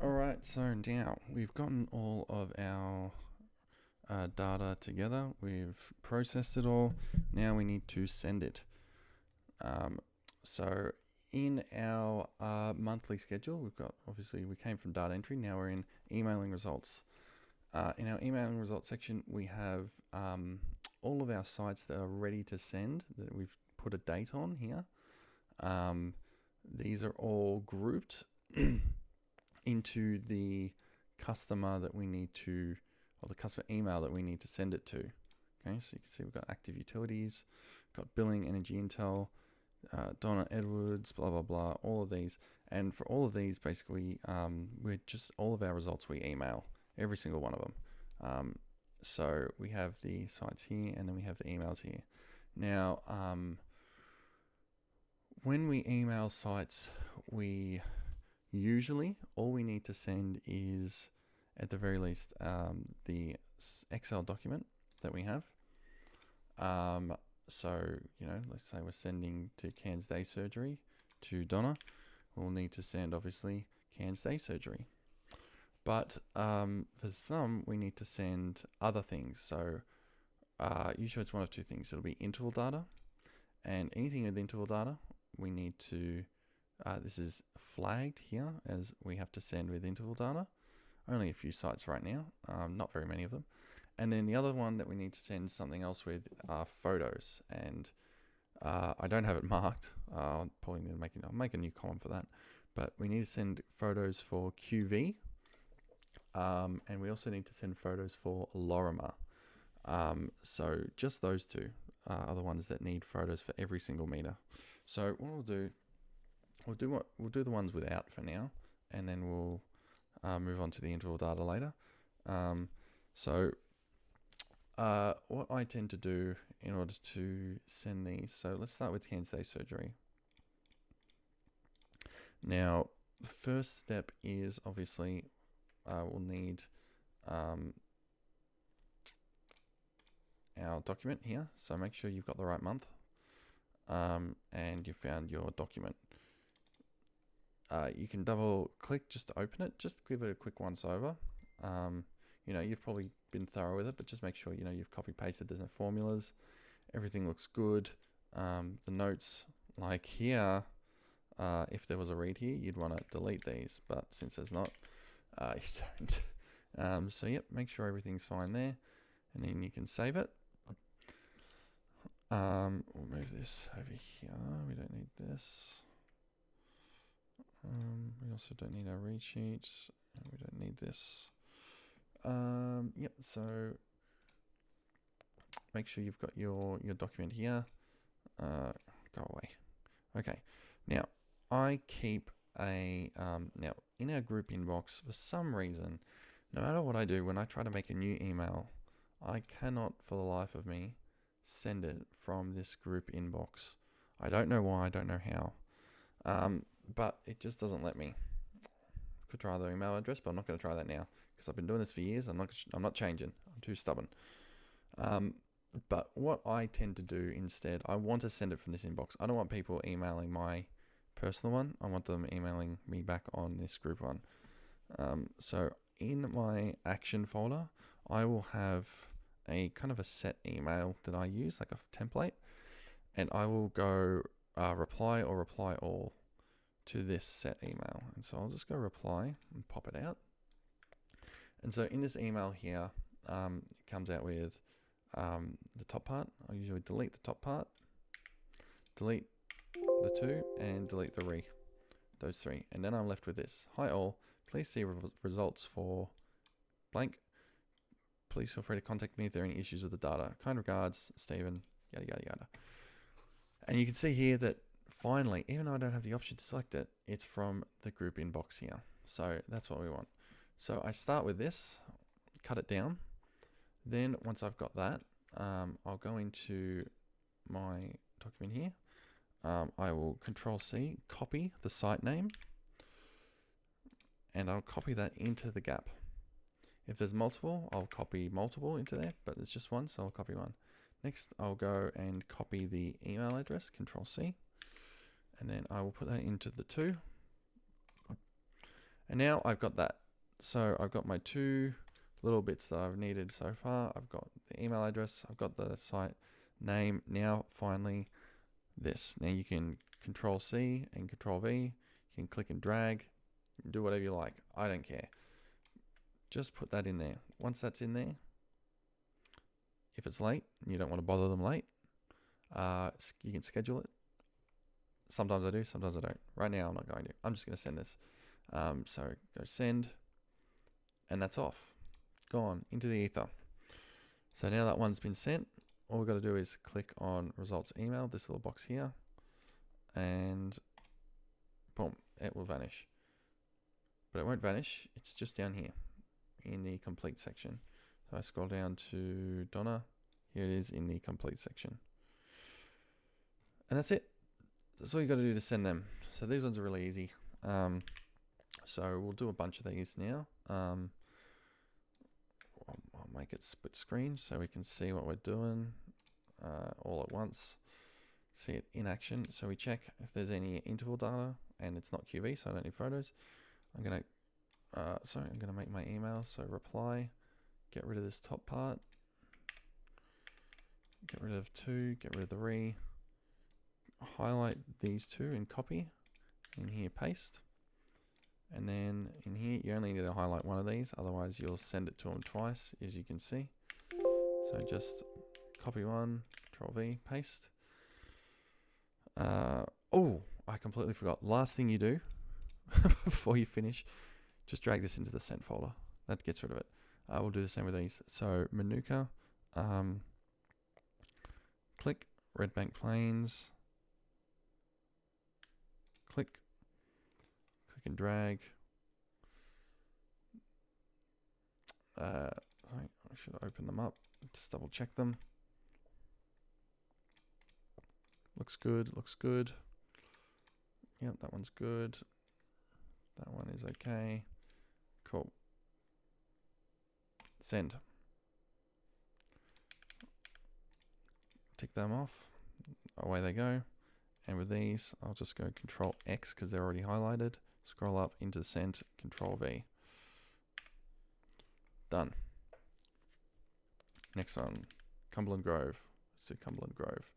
Alright, so now we've gotten all of our data together, we've processed it all, now we need to send it. Um, so in our monthly schedule, we've got, obviously we came from data entry, now we're in emailing results. In our emailing results section, we have all of our sites that are ready to send, that we've put a date on here. These are all grouped into the customer that we need to, or the customer email that we need to send it to. Okay, so you can see we've got active utilities, got billing, energy intel, Donna Edwards, blah blah blah, all of these. And for all of these, basically, we're just all of our results we email, every single one of them. So we have the sites here, and then we have the emails here. Now, when we email sites, we usually all we need to send is, at the very least, the Excel document that we have. So, let's say we're sending to Cairns Day Surgery to Donna. We'll need to send, obviously, Cairns Day Surgery. But for some, we need to send other things. So usually it's one of two things. It'll be interval data, and anything with interval data, we need to, this is flagged here as we have to send with interval data. Only a few sites right now, not very many of them. And then the other one that we need to send something else with are photos. And I don't have it marked. I'll probably need to I'll make a new column for that. But we need to send photos for QV. And we also need to send photos for Lorimer. So just those two are the ones that need photos for every single meter. So what we'll do the ones without for now, and then we'll move on to the interval data later. So what I tend to do in order to send these, so let's start with Cairns Day Surgery. Now, the first step is obviously we'll need our document here. So make sure you've got the right month and you found your document. You can double click just to open it. Just give it a quick once over. You've probably been thorough with it, but just make sure you've copy pasted. There's no formulas. Everything looks good. The notes, like here, if there was a read here, you'd want to delete these, but since there's not, you don't. So yep, make sure everything's fine there, and then you can save it. We'll move this over here. We don't need this. We also don't need our read sheets. We don't need this. Yep, so make sure you've got your document here. Go away. Okay, now I keep now in our group inbox, for some reason, no matter what I do, when I try to make a new email, I cannot for the life of me send it from this group inbox. I don't know why, I don't know how, but it just doesn't let me. Could try the email address, but I'm not going to try that now because I've been doing this for years. I'm not changing. I'm too stubborn. But what I tend to do instead, I want to send it from this inbox. I don't want people emailing my personal one. I want them emailing me back on this group one. So in my action folder, I will have a kind of a set email that I use, like a template, and I will go reply or reply all to this set email. And so I'll just go reply and pop it out. And so in this email here, it comes out with the top part. I usually delete the top part, delete the two, and delete the those three. And then I'm left with this. Hi all, please see results for blank. Please feel free to contact me if there are any issues with the data. Kind regards, Stephen, yada, yada, yada. And you can see here that finally, even though I don't have the option to select it, it's from the group inbox here. So that's what we want. So I start with this, cut it down. Then once I've got that, I'll go into my document here. I will Control C, copy the site name, and I'll copy that into the gap. If there's multiple, I'll copy multiple into there, but it's just one, so I'll copy one. Next, I'll go and copy the email address, Control C, and then I will put that into the two. And And now I've got that. So I've got my 2 little bits that I've needed so far. I've got the email address, I've got the site name. Now finally this. Now you can Control C and Control V. You can click and drag, do whatever you like. I don't care. Just put that in there. Once that's in there, if it's late and you don't want to bother them late, you can schedule it. Sometimes I do, sometimes I don't. Right now I'm not going to. I'm just going to send this. So go send, and that's off. Gone into the ether. So now that one's been sent, all we've got to do is click on results email, this little box here, and boom, it will vanish. But it won't vanish, it's just down here in the complete section. So I scroll down to Donna, here it is in the complete section. And that's it. That's all you got to do to send them. So these ones are really easy. So we'll do a bunch of these now. I'll make it split screen so we can see what we're doing all at once. See it in action. So we check if there's any interval data, and it's not QV, so I don't need photos. I'm gonna make my email. So reply, get rid of this top part, get rid of 2, get rid of the re, highlight these 2 and copy. In here, paste. And then in here, you only need to highlight one of these, otherwise you'll send it to them twice, as you can see. So just copy one, Control V, paste. Oh, I completely forgot. Last thing you do before you finish, just drag this into the sent folder. That gets rid of it. We'll do the same with these. So Manuka, click Red Bank Plains, click and drag. Sorry, I should open them up. Just double check them. Looks good, looks good. Yep, that one's good. That one is okay. Cool. Send. Tick them off. Away they go. And with these, I'll just go Control X because they're already highlighted. Scroll up into sent, Control V. Done. Next one, Cumberland Grove. Let's do Cumberland Grove.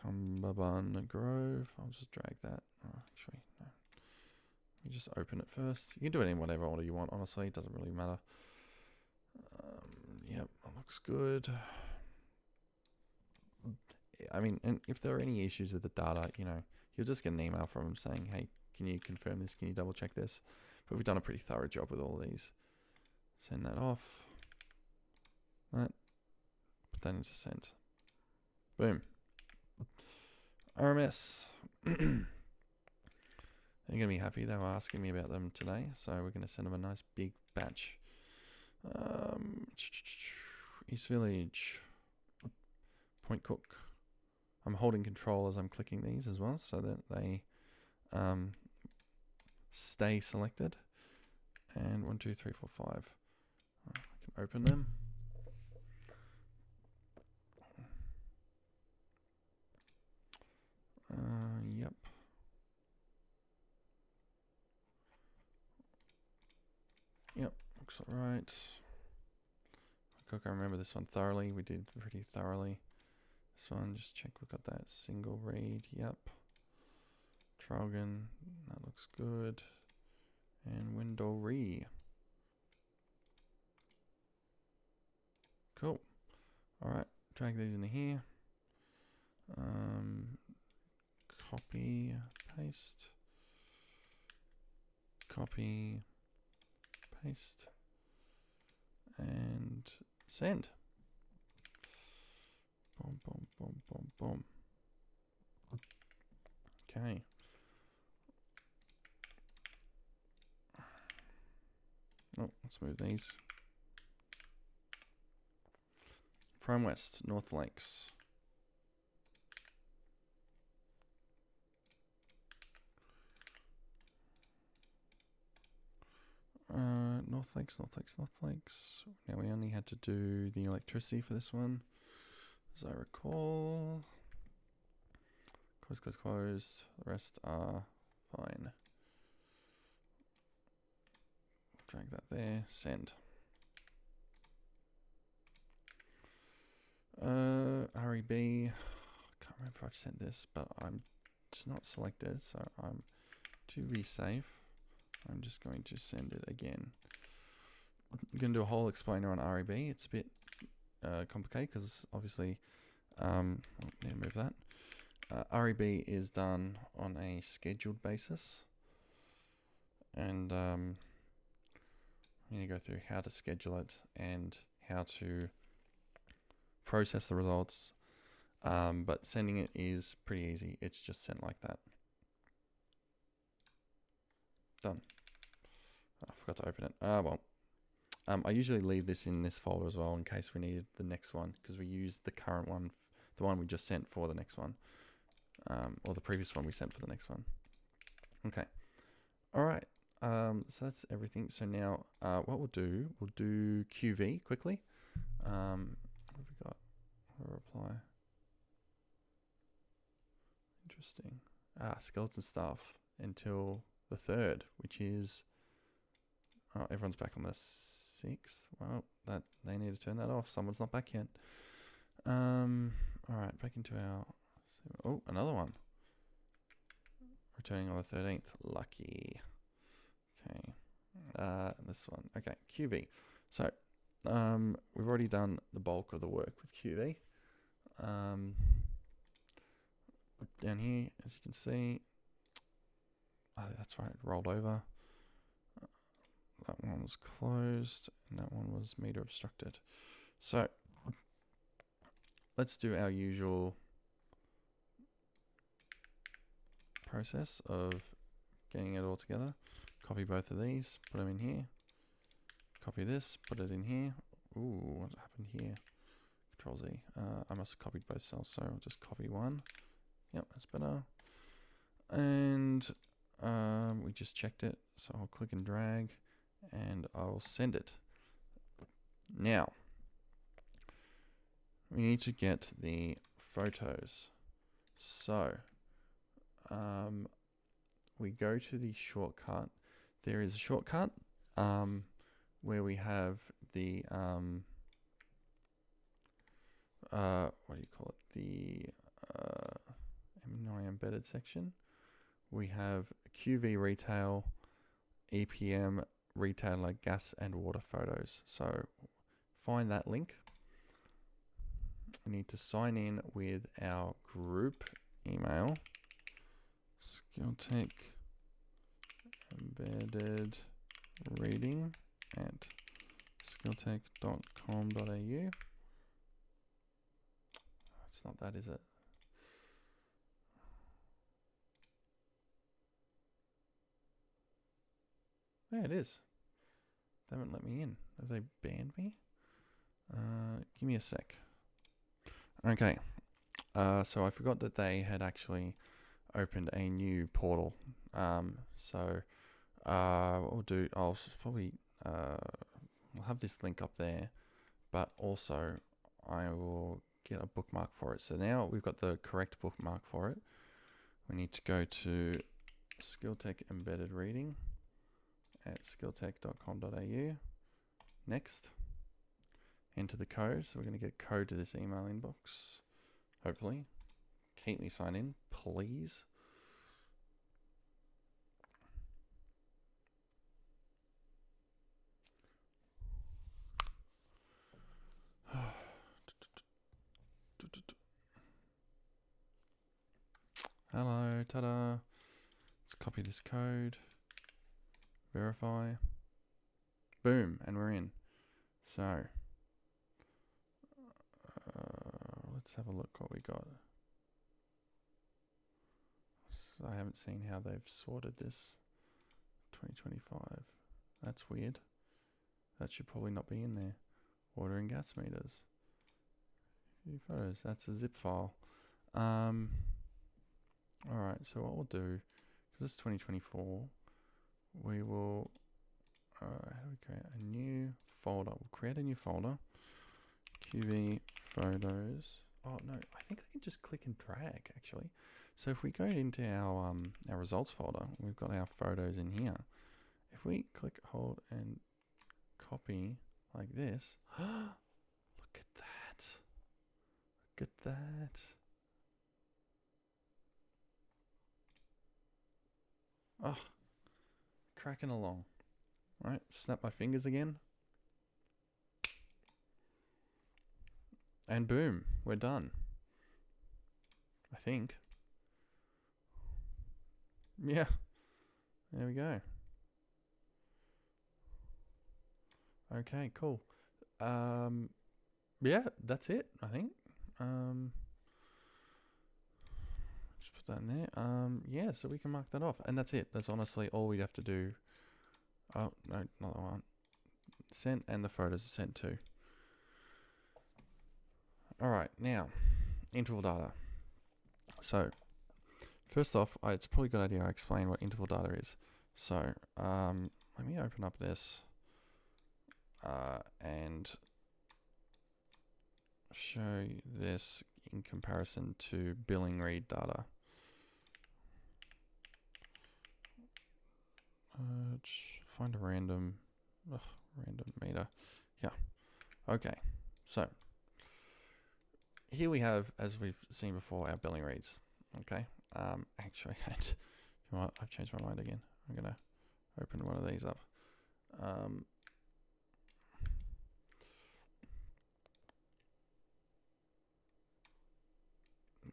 Cumberland Grove. I'll just drag that. Oh, actually, no. Let me just open it first. You can do it in whatever order you want, honestly. It doesn't really matter. Yep, that looks good. I mean, and if there are any issues with the data, you know, you'll just get an email from them saying, hey, can you confirm this? Can you double check this? But we've done a pretty thorough job with all of these. Send that off. That. Put that into sent. Boom. RMS. They're going to be happy. They were asking me about them today. So we're going to send them a nice big batch. East Village. Point Cook. I'm holding control as I'm clicking these as well so that they stay selected. And 1, 2, 3, 4, 5. I can open them. Yep. Yep, looks alright. Cook, I remember this one thoroughly. We did pretty thoroughly. This one, just check we got that single read. Yep. Trogan, that looks good. And window re. Cool. Alright, drag these into here. Copy, paste. Copy, paste. And send. Boom, boom, boom, boom, boom. Okay. Oh, let's move these. Prime West, North Lakes. North Lakes, North Lakes, North Lakes. Now we only had to do the electricity for this one, as I recall. Close. The rest are fine. Drag that there. Send. REB. Can't remember if I've sent this, but it's not selected, so to be safe, I'm just going to send it again. I'm going to do a whole explainer on REB. It's a bit complicated because obviously, need to move that. REB is done on a scheduled basis, and you need to go through how to schedule it and how to process the results. But sending it is pretty easy. It's just sent like that. Done. I forgot to open it. Well. I usually leave this in this folder as well in case we need the next one, because we use the current one, the one we just sent for the next one, or the previous one we sent for the next one. Okay. All right. So that's everything. So now what we'll do QV quickly. What have we got? A reply. Interesting. Skeleton stuff until the 3rd, which is... Oh, everyone's back on the 6th. Well, they need to turn that off. Someone's not back yet. All right, back into our... Oh, another one. Returning on the 13th. Lucky. Okay. This one. Okay, QV. So, we've already done the bulk of the work with QV. Down here, as you can see... Oh, that's right, rolled over. That one was closed, and that one was meter obstructed. So, let's do our usual process of getting it all together. Copy both of these, put them in here. Copy this, put it in here. Ooh, what happened here? Control Z. I must have copied both cells, so I'll just copy one. Yep, that's better. And we just checked it, so I'll click and drag. And I'll send it. Now, we need to get the photos. So, we go to the shortcut. There is a shortcut where we have the, what do you call it? The M9 embedded section. We have QV retail, EPM, retailer gas and water photos. So find that link. We need to sign in with our group email, Skilltech embedded reading at skilltech.com.au. It's not that, is it? Yeah, it is. They haven't let me in. Have they banned me? Give me a sec. Okay. So I forgot that they had actually opened a new portal. So what we'll do, I'll probably we'll have this link up there, but also I will get a bookmark for it. So now we've got the correct bookmark for it. We need to go to Skilltech Embedded Reading at skilltech.com.au. Next, enter the code. So we're going to get code to this email inbox. Hopefully, keep me signed in, please. Hello, ta-da. Let's copy this code. Verify. Boom, and we're in. So, let's have a look what we got. So I haven't seen how they've sorted this. 2025. That's weird. That should probably not be in there. Water and gas meters. Few photos. That's a zip file. Alright, so what we'll do, because it's 2024, we will, how do we create a new folder? We'll create a new folder. QV photos. Oh no, I think I can just click and drag actually. So if we go into our results folder, we've got our photos in here. If we click, hold, and copy like this, look at that. Look at that. Oh, cracking along. All right, snap my fingers again. And boom, we're done. I think. Yeah, there we go. Okay, cool. Yeah, that's it, I think. Just put that in there. Yeah, so we can mark that off. And that's it. That's honestly all we'd have to do. Oh, no, not that one. Sent, and the photos are sent too. All right, now, interval data. So, first off, it's probably a good idea I explain what interval data is. So, let me open up this and show this in comparison to billing read data. Find a random meter. Yeah. Okay. So here we have, as we've seen before, our billing reads. Okay. Actually, you know what? I've changed my mind again. I'm gonna open one of these up.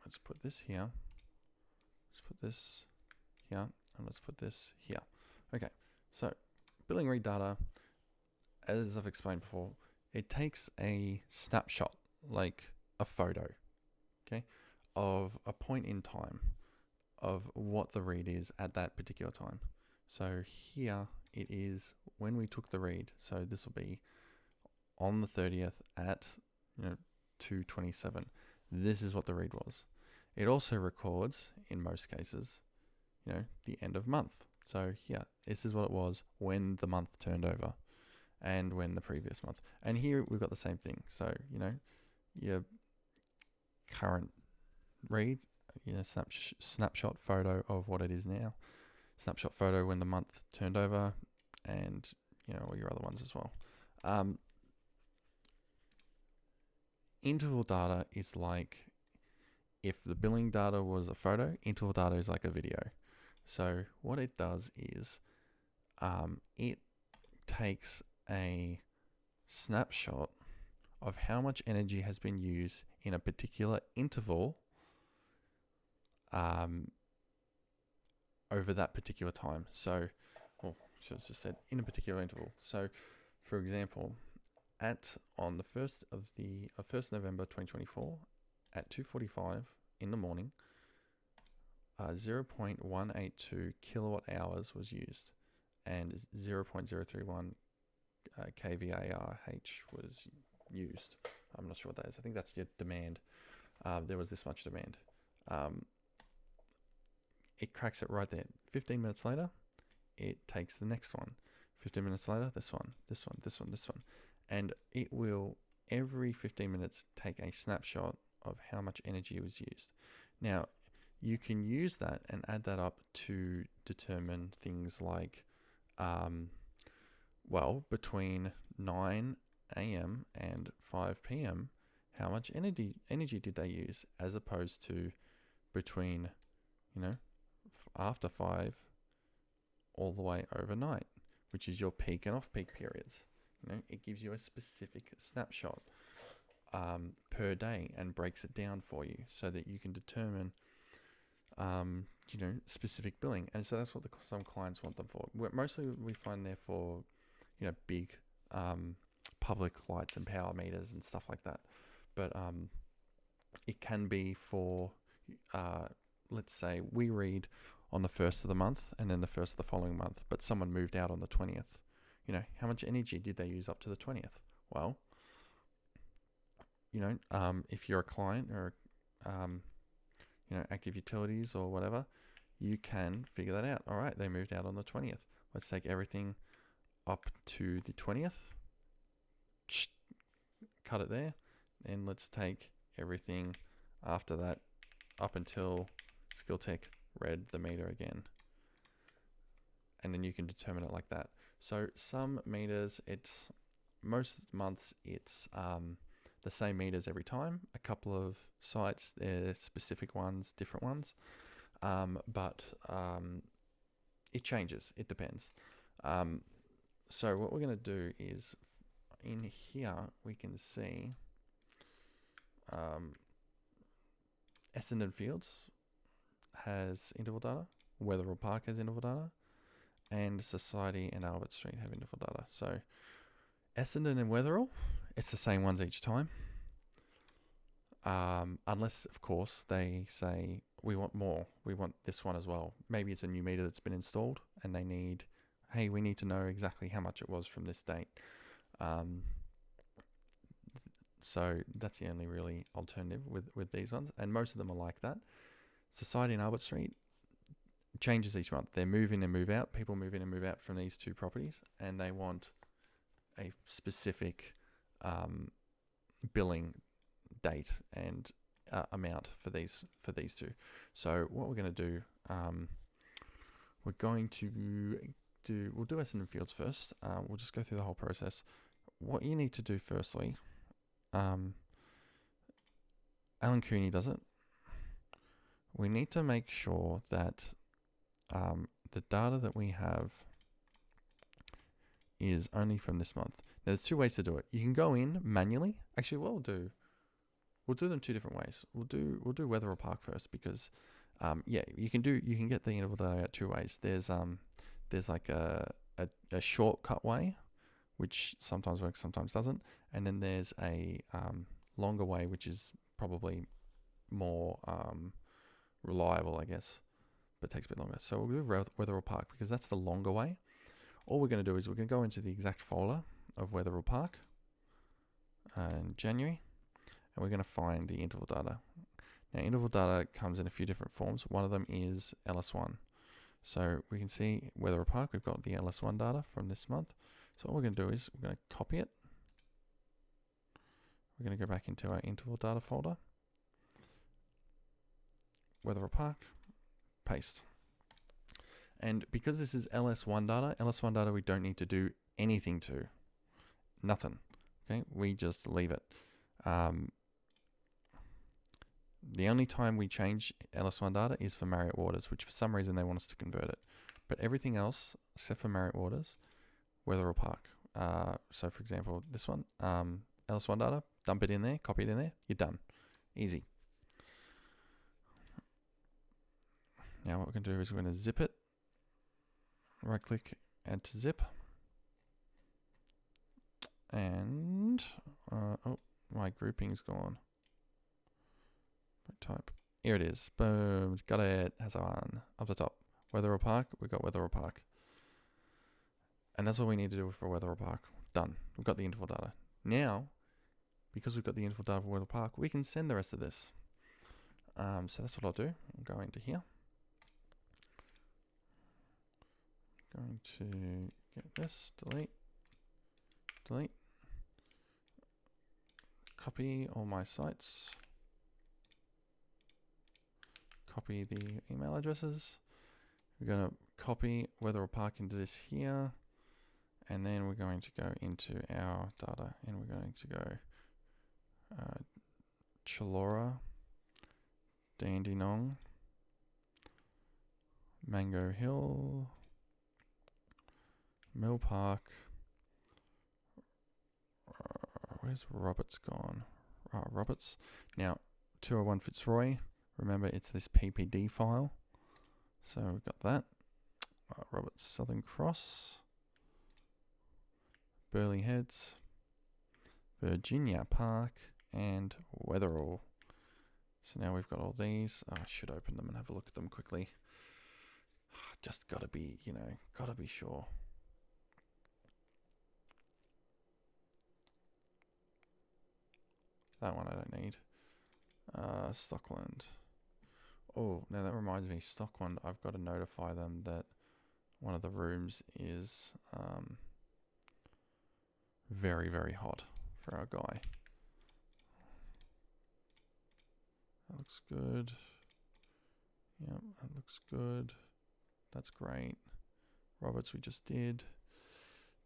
Let's put this here. Let's put this here, and let's put this here. Okay, so billing read data, as I've explained before, it takes a snapshot, like a photo, okay, of a point in time of what the read is at that particular time. So here it is when we took the read. So this will be on the 30th at 2:27. This is what the read was. It also records, in most cases, the end of month. So here, this is what it was when the month turned over and when the previous month. And here we've got the same thing. So, your current read, snapshot photo of what it is now, snapshot photo when the month turned over, and, all your other ones as well. Interval data is like, if the billing data was a photo, interval data is like a video. So what it does is it takes a snapshot of how much energy has been used in a particular interval over that particular time. So, it's just said in a particular interval. So, for example, on the 1st November 2024 at 2:45 in the morning, 0.182 kilowatt hours was used, and 0.031 kVARH was used. I'm not sure what that is. I think that's your demand. There was this much demand. It cracks it right there. 15 minutes later, it takes the next one. 15 minutes later, this one. And it will, every 15 minutes, take a snapshot of how much energy was used. Now, you can use that and add that up to determine things like, between 9 a.m. and 5 p.m., how much energy did they use, as opposed to between, after 5 all the way overnight, which is your peak and off-peak periods. It gives you a specific snapshot per day and breaks it down for you so that you can determine specific billing. And so that's what some clients want them for. Mostly we find they're for, big public lights and power meters and stuff like that. But it can be for, let's say we read on the 1st of the month and then the 1st of the following month, but someone moved out on the 20th. How much energy did they use up to the 20th? Well, if you're a client or, Active Utilities or whatever, you can figure that out. All right, they moved out on the 20th. Let's take everything up to the 20th, cut it there, and let's take everything after that up until skill tick, red the meter again. And then you can determine it like that. So some meters, most months it's the same meters every time. A couple of sites, they're specific ones, different ones. But it changes, it depends. So what we're going to do is, in here we can see Essendon Fields has interval data, Wetherill Park has interval data, and Society and Albert Street have interval data. So Essendon and Wetherill, it's the same ones each time. Unless, of course, they say, we want more. We want this one as well. Maybe it's a new meter that's been installed and they need, hey, we need to know exactly how much it was from this date. So that's the only really alternative with these ones. And most of them are like that. Society and Albert Street changes each month. They move in and move out. People move in and move out from these two properties, and they want a specific billing date and amount for these two. So what we're going to do, we're going to we'll do Essendon Fields first. We'll just go through the whole process. What you need to do firstly, Alan Cooney does it. We need to make sure that the data that we have is only from this month. Now, there's two ways to do it. You can go in manually. Actually, what we'll do them two different ways. We'll do Wetherill Park first because, you can get the interval data out two ways. There's like a shortcut way, which sometimes works, sometimes doesn't, and then there's a longer way, which is probably more reliable, I guess, but takes a bit longer. So we'll do Wetherill Park because that's the longer way. All we're going to do is we're going to go into the exact folder of Wetherill Park in January, and we're going to find the interval data. Now, interval data comes in a few different forms. One of them is LS1. So we can see Wetherill Park, we've got the LS1 data from this month. So what we're going to do is we're going to copy it. We're going to go back into our interval data folder. Wetherill Park, paste. And because this is LS1 data we don't need to do anything to. Nothing. Okay, we just leave it. The only time we change LS1 data is for Marriott Waters, which for some reason they want us to convert it. But everything else, except for Marriott Waters, Wetherill Park. So for example, this one, LS1 data, dump it in there, copy it in there, you're done. Easy. Now what we're going to do is we're going to zip it. Right click, add to zip. And, my grouping's gone. Type. Here it is. Boom. Got it. Has on. Up the top. Wetherill Park. We've got Wetherill Park. And that's all we need to do for Wetherill Park. Done. We've got the interval data. Now, because we've got the interval data for Wetherill Park, we can send the rest of this. So that's what I'll do. I'll go into here. Going to get this. Delete. Delete. Copy all my sites. Copy the email addresses. We're going to copy Wetherill Park into this here. And then we're going to go into our data and we're going to go Chullora, Dandenong, Mango Hill, Mill Park. Where's Roberts gone? Roberts. Now, 201 Fitzroy. Remember, it's this PPD file. So we've got that. Roberts Southern Cross. Burleigh Heads. Virginia Park. And Wetherill. So now we've got all these. I should open them and have a look at them quickly. Just gotta be, gotta be sure. That one I don't need. Stockland. Oh, now that reminds me, Stockland, I've got to notify them that one of the rooms is very, very hot for our guy. That looks good. Yep, that looks good. That's great. Roberts we just did.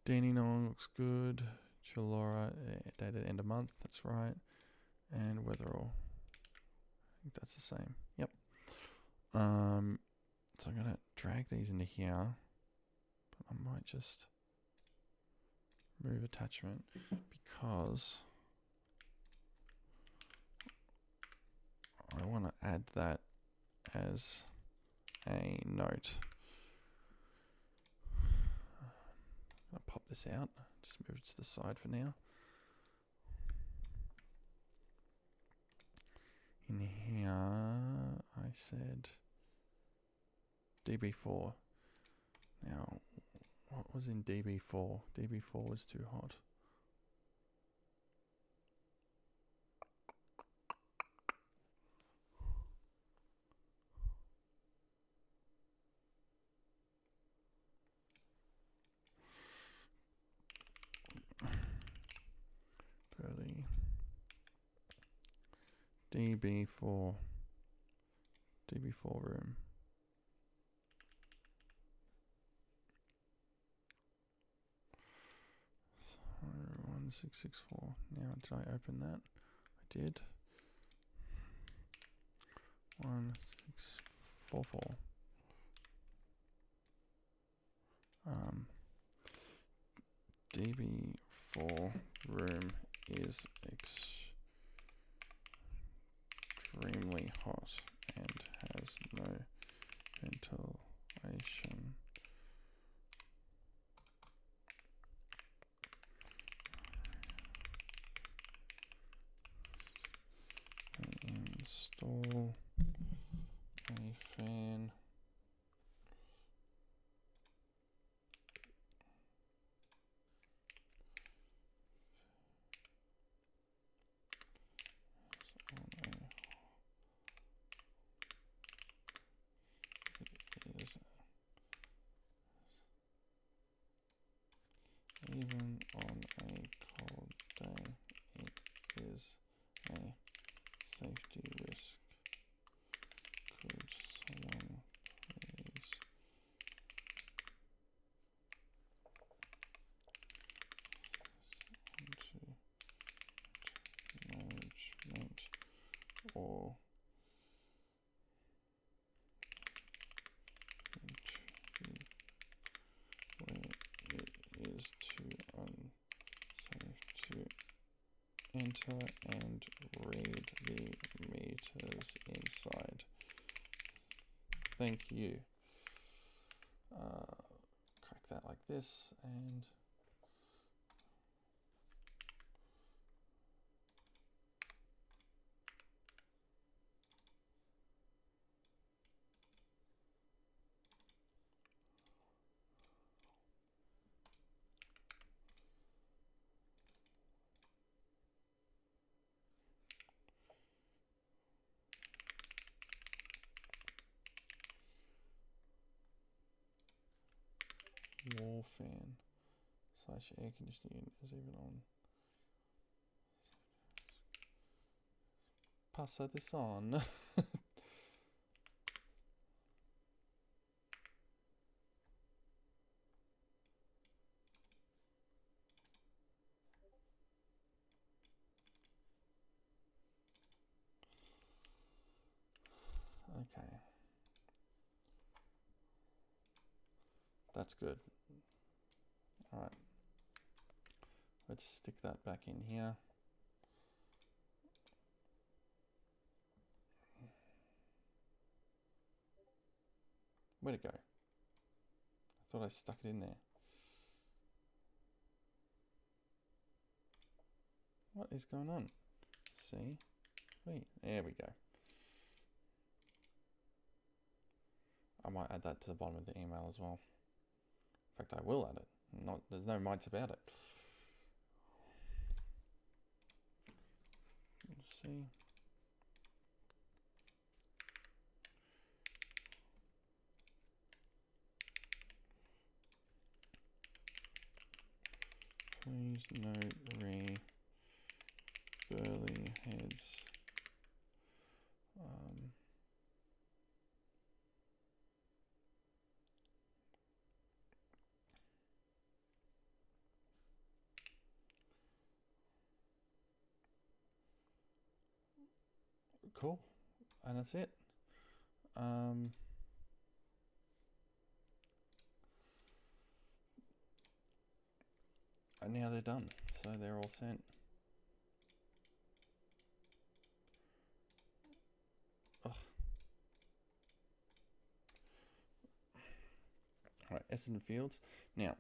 Dandenong looks good. Chullora, dated end of month, that's right. And Weatherall, I think that's the same. Yep. So I'm gonna drag these into here, but I might just remove attachment because I want to add that as a note. I'm gonna pop this out, just move it to the side for now. In here, I said DB4. Now, what was in DB4? DB4 was too hot. Burley. DB4. DB4 room. So 1664. Now, did I open that? I did. 1644. DB4 room is extremely hot and has no ventilation. Install a fan. Even on a cold day, it is a safety risk. Could someone please onto management or where it is too unsafe to enter and read the meters inside. Thank you. Crack that like this and wall fan / air conditioning is even on. Pass this on. Okay. That's good. All right. Let's stick that back in here. Where'd it go? I thought I stuck it in there. What is going on? See? Wait, there we go. I might add that to the bottom of the email as well. In fact, I will add it. There's no mites about it. Let's see. Please note Burley Heads Cool. And that's it. And now they're done. So they're all sent. Ugh. All right, Essendon Fields. Now,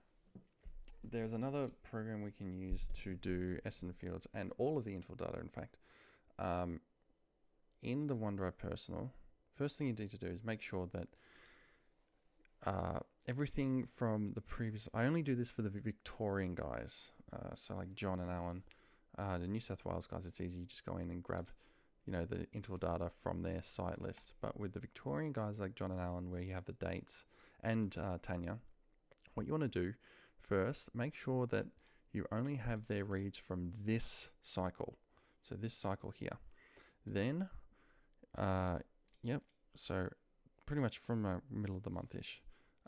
there's another program we can use to do Essendon Fields and all of the infill data, in fact. In the OneDrive Personal, first thing you need to do is make sure that everything from the previous... I only do this for the Victorian guys, so like John and Alan. The New South Wales guys, it's easy. You just go in and grab, the interval data from their site list. But with the Victorian guys like John and Alan, where you have the dates, and Tanya, what you want to do first, make sure that you only have their reads from this cycle. So this cycle here. Then, so pretty much from middle of the month-ish.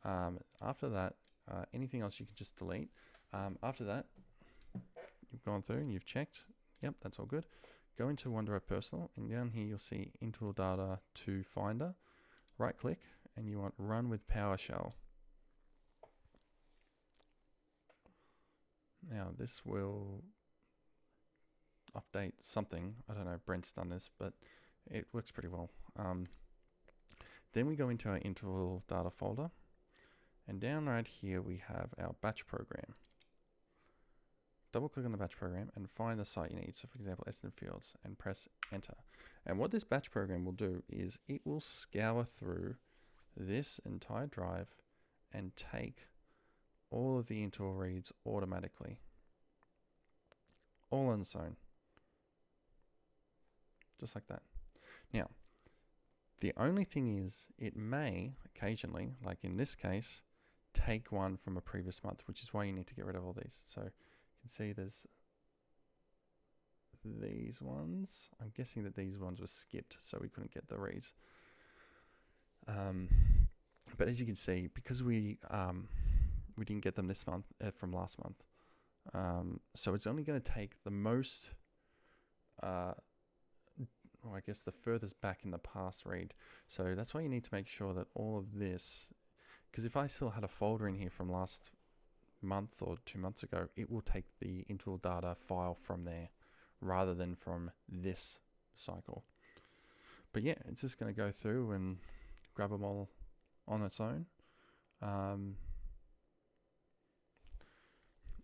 After that, anything else you can just delete. After that, you've gone through and you've checked. Yep, that's all good. Go into OneDrive Personal, and down here you'll see Interval Data to Finder. Right click, and you want Run with PowerShell. Now this will update something. I don't know, Brent's done this, but it works pretty well. Then we go into our interval data folder, and down right here we have our batch program. Double click on the batch program and find the site you need. So for example, Essendon Fields, and press enter. And what this batch program will do is it will scour through this entire drive and take all of the interval reads automatically. All on its own. Just like that. Now, the only thing is it may occasionally, like in this case, take one from a previous month, which is why you need to get rid of all these. So you can see there's these ones. I'm guessing that these ones were skipped, so we couldn't get the reads. But as you can see, because we didn't get them this month from last month, so it's only going to take the most, I guess the furthest back in the past read. So that's why you need to make sure that all of this, because if I still had a folder in here from last month or 2 months ago, it will take the interval data file from there rather than from this cycle. But yeah, it's just going to go through and grab them all on its own.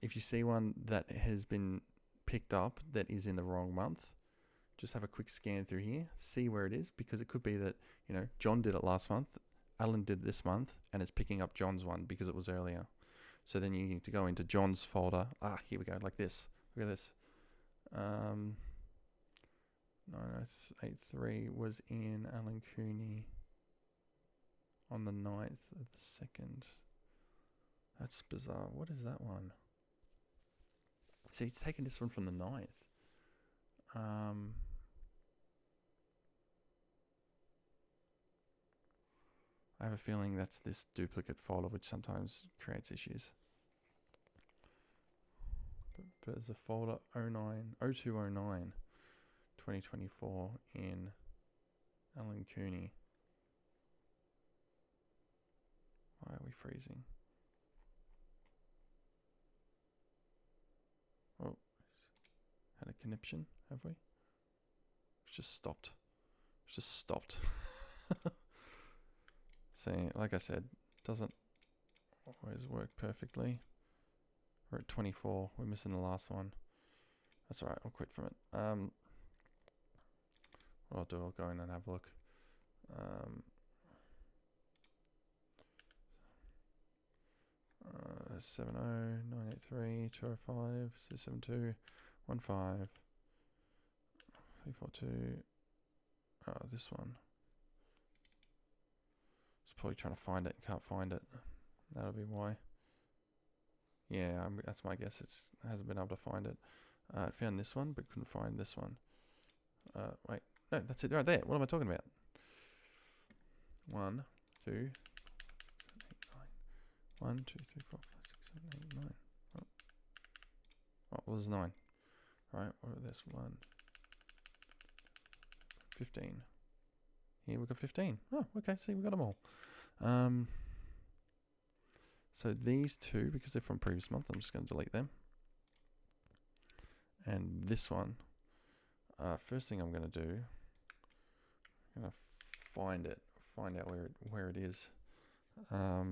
If you see one that has been picked up that is in the wrong month, just have a quick scan through here, see where it is, because it could be that, John did it last month, Alan did this month, and it's picking up John's one because it was earlier. So then you need to go into John's folder. Here we go, like this. Look at this. 9083 was in Alan Cooney on the 9th of the 2nd. That's bizarre. What is that one? See, it's taken this one from the 9th. I have a feeling that's this duplicate folder, which sometimes creates issues. But there's a folder 0209 2024 in Alan Cooney. Why are we freezing? Oh, had a conniption, have we? It's just stopped. It's just stopped. See, like I said, doesn't always work perfectly. We're at 24. We're missing the last one. That's alright, I'll quit from it. What I'll do, I'll go in and have a look. 70 983 205 272 15 342. This one. It's probably trying to find it. Can't find it. That'll be why. Yeah, that's my guess. It hasn't been able to find it. It found this one, but couldn't find this one. Wait, no, that's it right there. What am I talking about? 1, 2, 7, 8, 9. 1, 2, 3, 4, 5, 6, 7, 8, 9. What was 9? Right, what are this? 1, 15. Here we've got 15. Oh, okay. See, we got them all. So these two, because they're from previous month, I'm just going to delete them. And this one, first thing I'm going to do, I'm going to find out where it is. I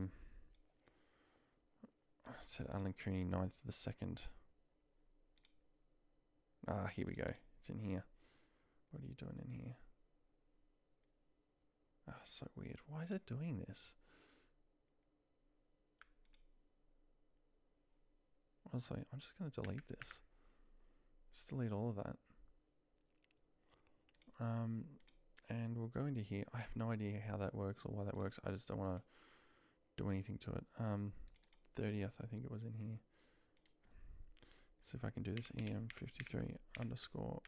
said Alan Cooney, 9th of the 2nd. Here we go. It's in here. What are you doing in here? So weird. Why is it doing this? Honestly, I'm just going to delete this. Just delete all of that. And we'll go into here. I have no idea how that works or why that works. I just don't want to do anything to it. 30th, I think it was in here. See if I can do this. EM53 underscore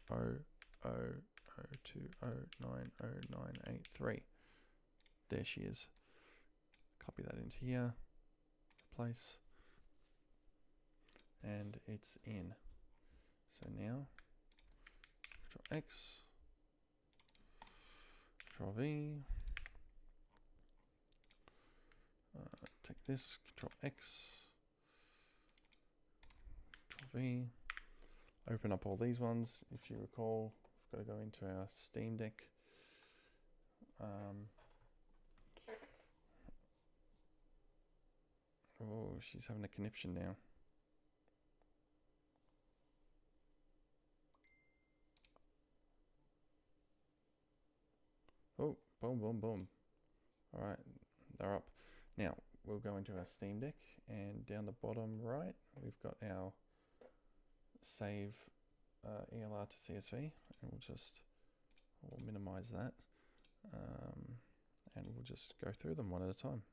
0002090983. There she is. Copy that into here. Place. And it's in. So now, Control X, Control V. Take this, Control X, Control V. Open up all these ones. If you recall, we've got to go into our Steam Deck. Oh, she's having a conniption now. Oh, boom, boom, boom. All right, they're up. Now, we'll go into our Steam Deck, and down the bottom right, we've got our save ELR to CSV, and we'll minimize that, and we'll just go through them one at a time.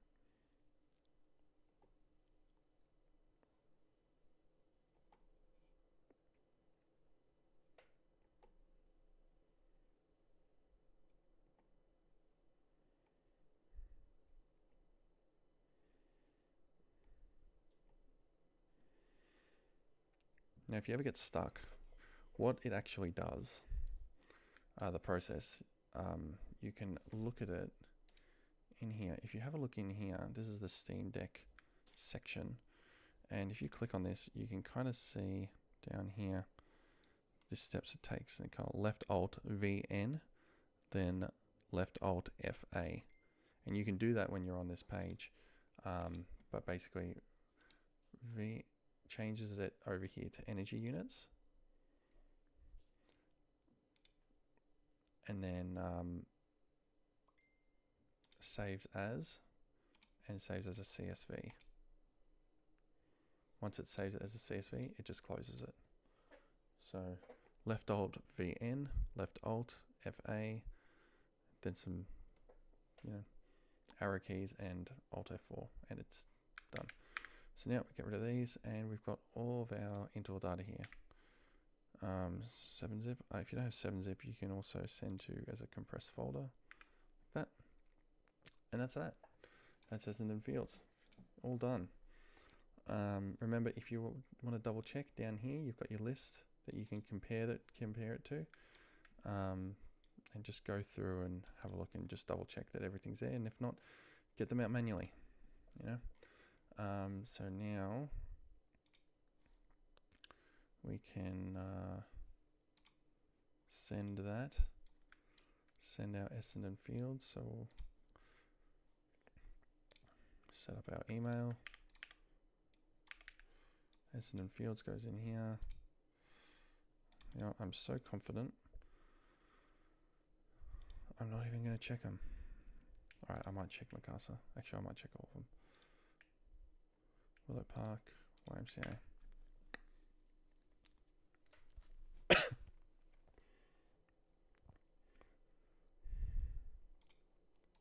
Now, if you ever get stuck, what it actually does, the process, you can look at it in here. If you have a look in here, this is the Steam Deck section. And if you click on this, you can kind of see down here the steps it takes. And kind of left Alt VN, then left Alt FA. And you can do that when you're on this page. But basically, V changes it over here to energy units. And then saves as, and saves as a CSV. Once it saves it as a CSV, it just closes it. So left Alt VN, left Alt FA, then some, arrow keys and Alt F4, and it's done. So now we get rid of these, and we've got all of our Intel data here. 7-zip. If you don't have 7-zip, you can also send to as a compressed folder, like that. And that's that. That's Essendon Fields. All done. Remember, if you want to double check down here, you've got your list that you can compare it to, and just go through and have a look and just double check that everything's there. And if not, get them out manually. So now we can send our Essendon Fields. So we'll set up our email. Essendon Fields goes in here. I'm so confident. I'm not even going to check them. All right, I might check Mikasa. Actually, I might check all of them. Willow Park, YMCA.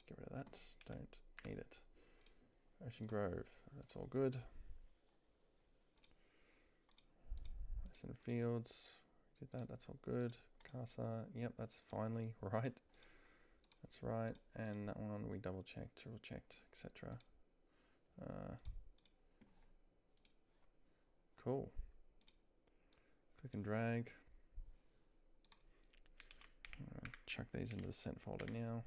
Get rid of that. Don't need it. Ocean Grove, that's all good. Essendon Fields, did that, that's all good. Casa, yep, that's finally right. That's right. And that one we double checked, triple checked, etc. Cool. Click and drag. chuck these into the sent folder now.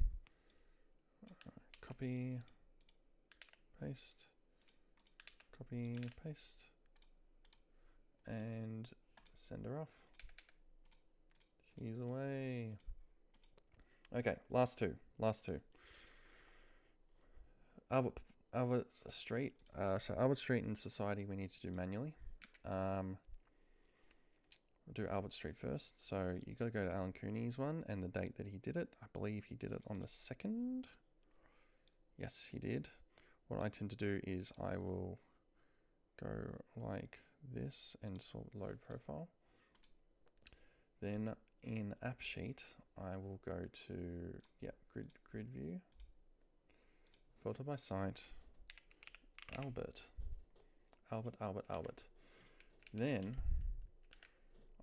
Copy, paste, copy, paste, and send her off. She's away. Okay, last two. Albert Street. So Albert Street and Society we need to do manually. We'll do Albert Street first. So you got to go to Alan Cooney's one and the date that he did it. I believe he did it on the 2nd. Yes, he did. What I tend to do is I will go like this and sort load profile. Then in AppSheet, I will go to grid view, filter by site, Albert. Then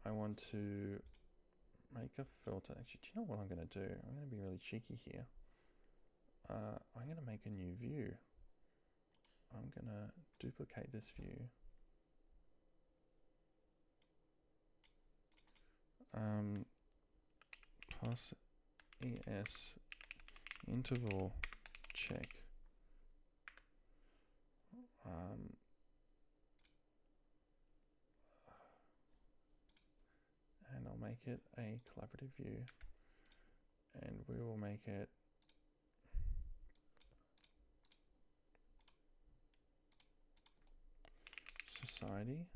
I want to make a filter. Actually, do you know what I'm going to do? I'm going to be really cheeky here. I'm going to make a new view. I'm going to duplicate this view. Plus ES interval check. And I'll make it a collaborative view, and we will make it society,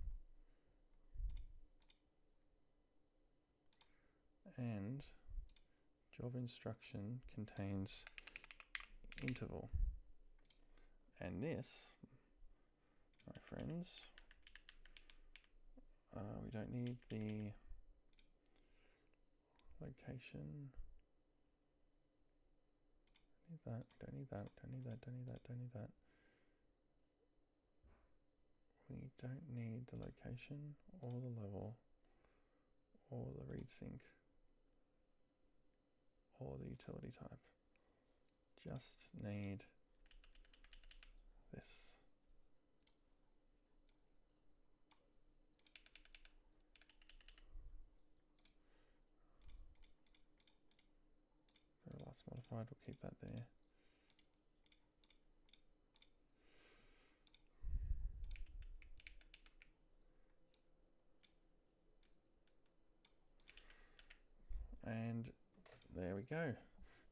and job instruction contains interval. And this, my friends, we don't need the location. Don't need that. We don't need the location or the level or the read sync or the utility type. Just need this. Last modified, we'll keep that there. And there we go.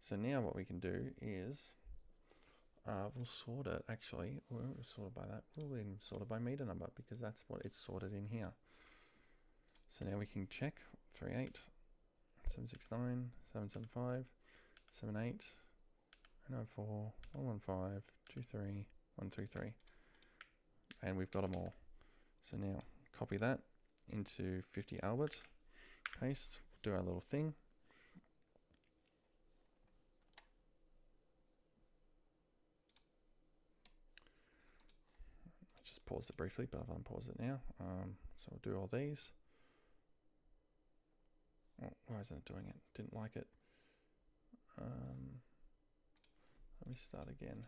So now what we can do is we'll sort it. Actually, we'll sort it by that. We'll even sort it by meter number because that's what it's sorted in here. So now we can check 38, 769, 775, 78, 904, 115, 23, 133, and we've got them all. So now copy that into 50 Albert, paste, do our little thing. I just paused it briefly, but I've unpaused it now. So we'll do all these. Oh, why isn't it doing it? Didn't like it. Let me start again.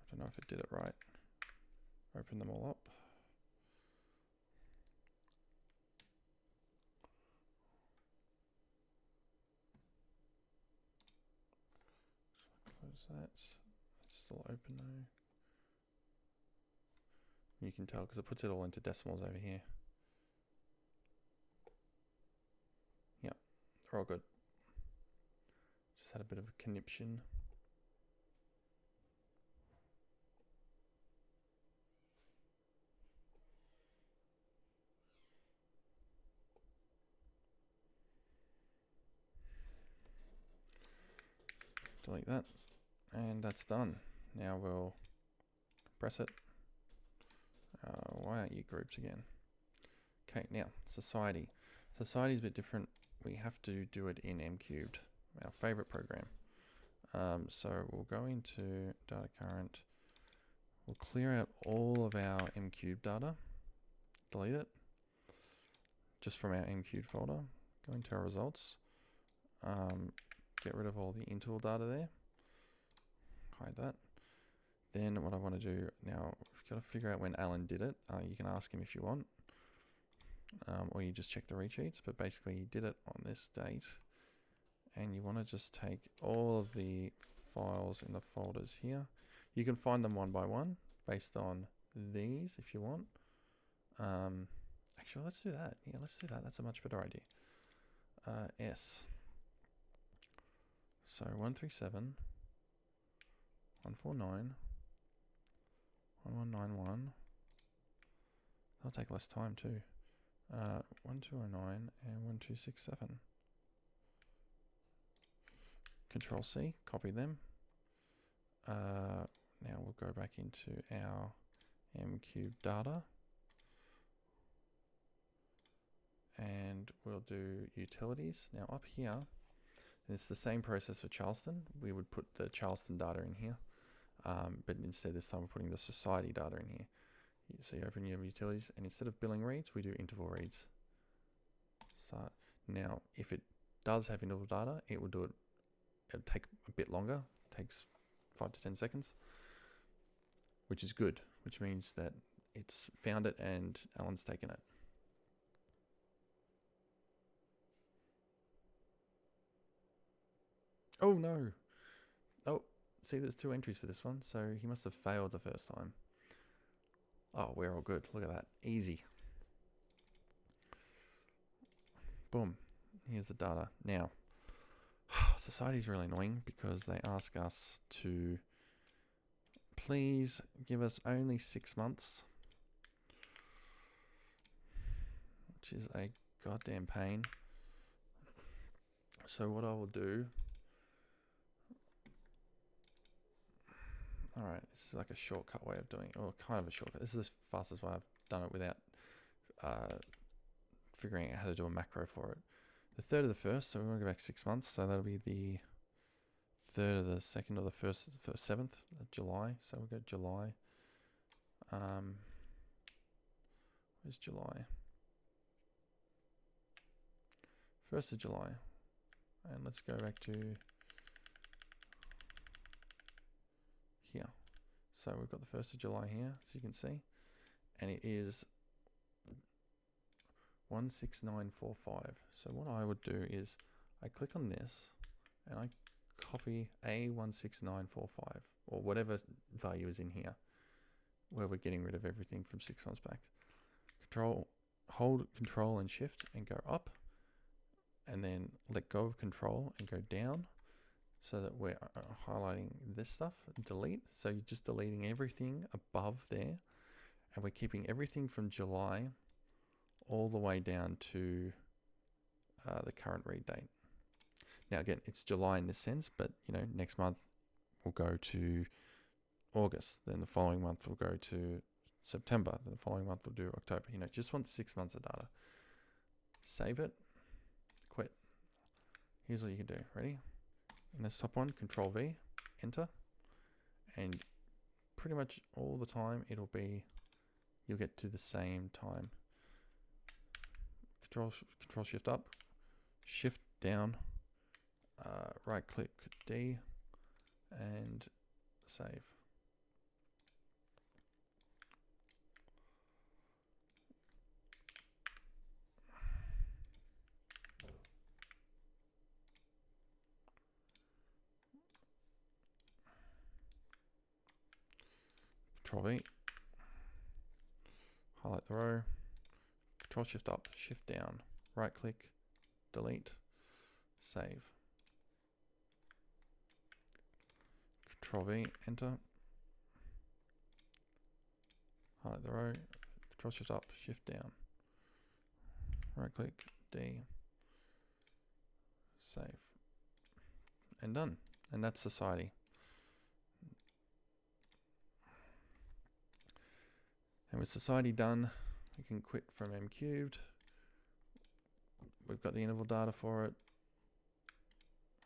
I don't know if it did it right. Open them all up. Close that. It's still open though. You can tell because it puts it all into decimals over here. Yep, they're all good. Just had a bit of a conniption. Delete that, and that's done. Now we'll press it. Why aren't you grouped again? Okay, now society. Society is a bit different. We have to do it in M-Cubed, our favorite program. So we'll go into data current. We'll clear out all of our M-Cubed data. Delete it. Just from our M-Cubed folder. Go into our results. Get rid of all the interval data there. Hide that. Then what I want to do now, we've got to figure out when Alan did it. You can ask him if you want. or you just check the read sheets, but basically you did it on this date, and you want to just take all of the files in the folders here. You can find them one by one based on these if you want. Actually, let's do that. Yeah, let's do that. That's a much better idea. S. So 137, 149, 1191. That'll take less time too. 1209 and 1267. Control C, copy them. Now we'll go back into our MCube data. And we'll do utilities. Now up here, it's the same process for Charleston. We would put the Charleston data in here, but instead this time we're putting the society data in here. So you open your utilities, and instead of billing reads, we do interval reads. Start. Now, if it does have interval data, it will do it. It'll take a bit longer. It takes 5 to 10 seconds, which is good, which means that it's found it and Alan's taken it. Oh no. Oh, see, there's 2 entries for this one, so he must have failed the first time. Oh, we're all good. Look at that. Easy. Boom. Here's the data. Now, society is really annoying because they ask us to please give us only 6 months, which is a goddamn pain. So what I will do, all right, this is like a shortcut way of doing it, or kind of a shortcut. This is the fastest way I've done it without figuring out how to do a macro for it. The 3rd of the 1st, so we're going to go back 6 months, so that'll be the 3rd of the 2nd, or the 7th of July. So we'll go July. Where's July? 1st of July. And let's go back to here. So we've got the 1st of July here, as you can see. And it is 16945. So what I would do is I click on this and I copy A16945, or whatever value is in here, where we're getting rid of everything from 6 months back. Hold Control and Shift and go up, and then let go of Control and go down, so that we're highlighting this stuff. Delete. So you're just deleting everything above there, and we're keeping everything from July all the way down to the current read date. Now again, it's July in this sense, but next month we'll go to August, then the following month we'll go to September, then the following month we'll do October. Just want 6 months of data. Save it, quit. Here's what you can do. Ready? In this top one, Control V, enter, and pretty much all the time you'll get to the same time. Control Shift up, Shift down, right click D, and save. Control V, highlight the row, Control Shift up, Shift down, right click, delete, save. Control V, enter, highlight the row, Control Shift up, Shift down, right click, D, save, and done. And that's society. And with society done, we can quit from MCubed. We've got the interval data for it.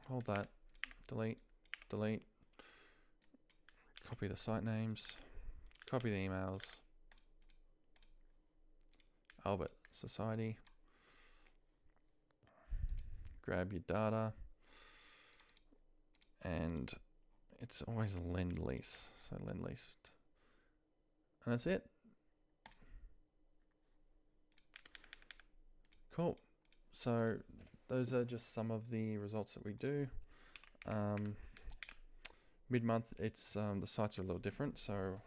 Hold that, delete, delete, copy the site names, copy the emails, Albert, society, grab your data, and it's always lend lease. So lend lease, and that's it. Cool. So those are just some of the results that we do. Mid-month, it's the sites are a little different, so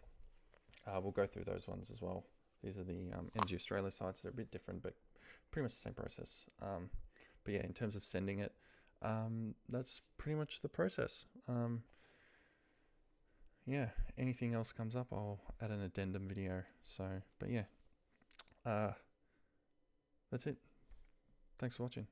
we'll go through those ones as well. These are the Energy Australia sites. They're a bit different, but pretty much the same process. But yeah, in terms of sending it, that's pretty much the process. Yeah, anything else comes up, I'll add an addendum video. So, but yeah, that's it. Thanks for watching.